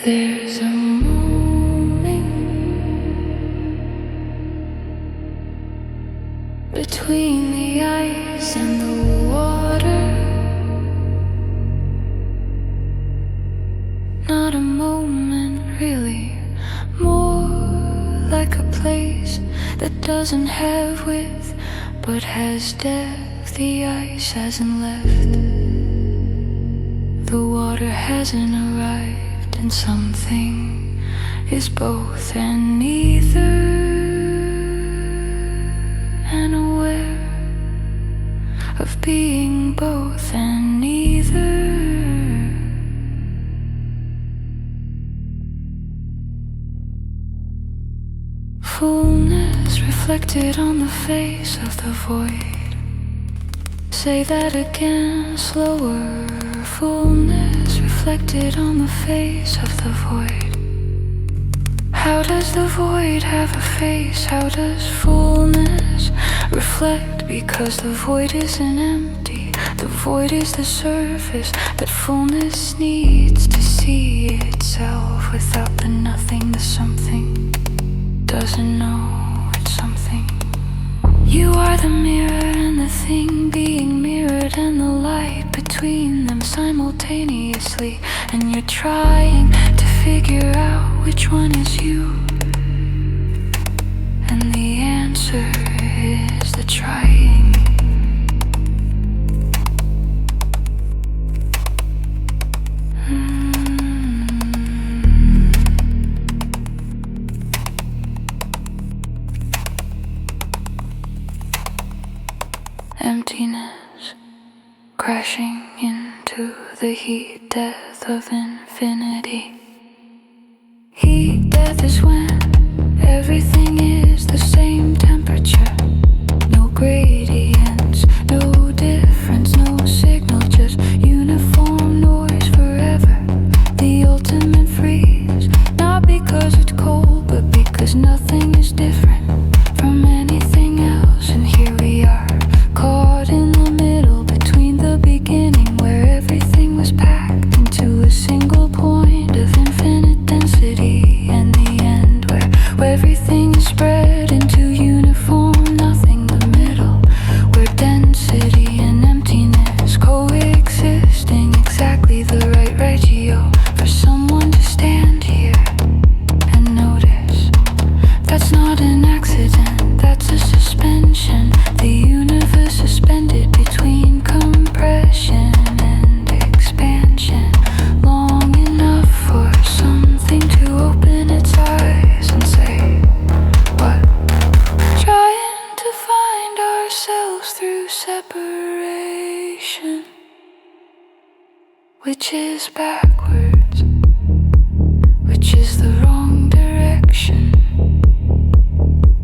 There's a moaning between the ice and the water. Not a moment really, more like a place that doesn't have width but has depth. The ice hasn't left, the water hasn't arrived, and something is both and neither, and aware of being both and neither. Fullness reflected on the face of the void. Say that again, slower. Fullness reflected on the face of the void. How does the void have a face? How does fullness reflect? Because the void isn't empty. The void is the surface that fullness needs to see itself. Without the nothing, the something doesn't know it's something. You are the mirror and the thing being mirrored, and the light between them simultaneously. And you're trying to figure out which one is you, and the answer is the trying. Emptiness crashing into the heat death of infinity. Heat death is when everything is the same temperature. No gradients, no difference, no signal, just uniform noise forever. The ultimate freeze, not because it's cold, but because nothing is different from anything else. And here we are, caught in the middle between the beginning, where everything was packed into a single point of infinite density, and the end where everything is spread into uniform nothing. The middle where density and emptiness coexisting, exactly the right ratio for someone to stand here and notice. That's not an accident, that's a suspension. The universe suspended between compression and expansion, long enough for something to open its eyes and say, what? Trying to find ourselves through separation, which is backwards, which is the wrong direction,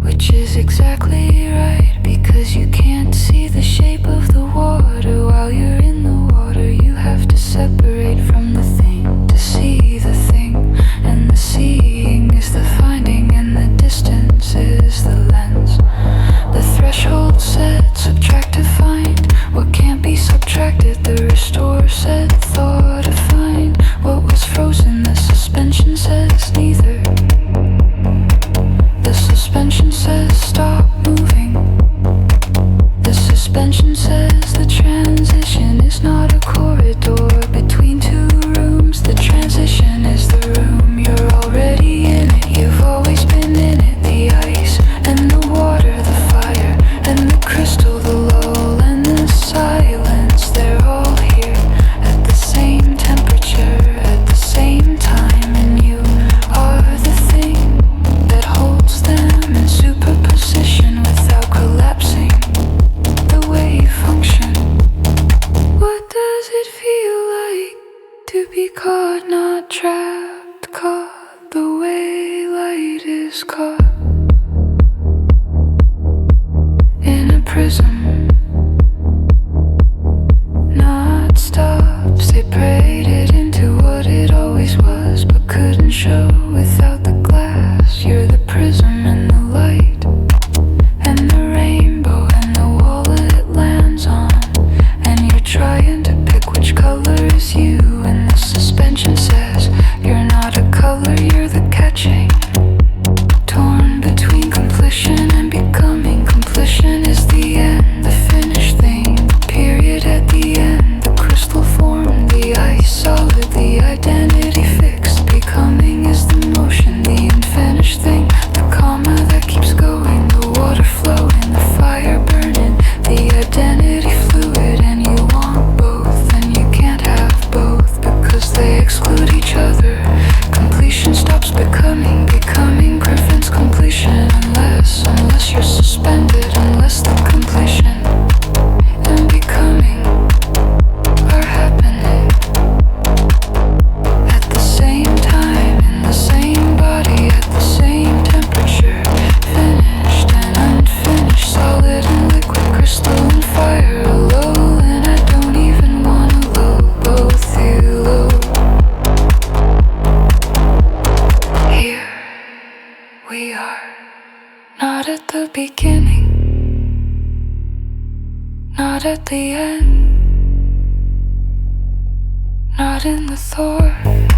which is exactly right, because you can't see the shape of the water while you're in the water. You have to separate from the thing to see the thing, and the seeing is the finding, and the distance is the lens. The threshold set, subtract to find what can't be subtracted. The restore set, thought to find what Not at the beginning, not at the end, not in the thought.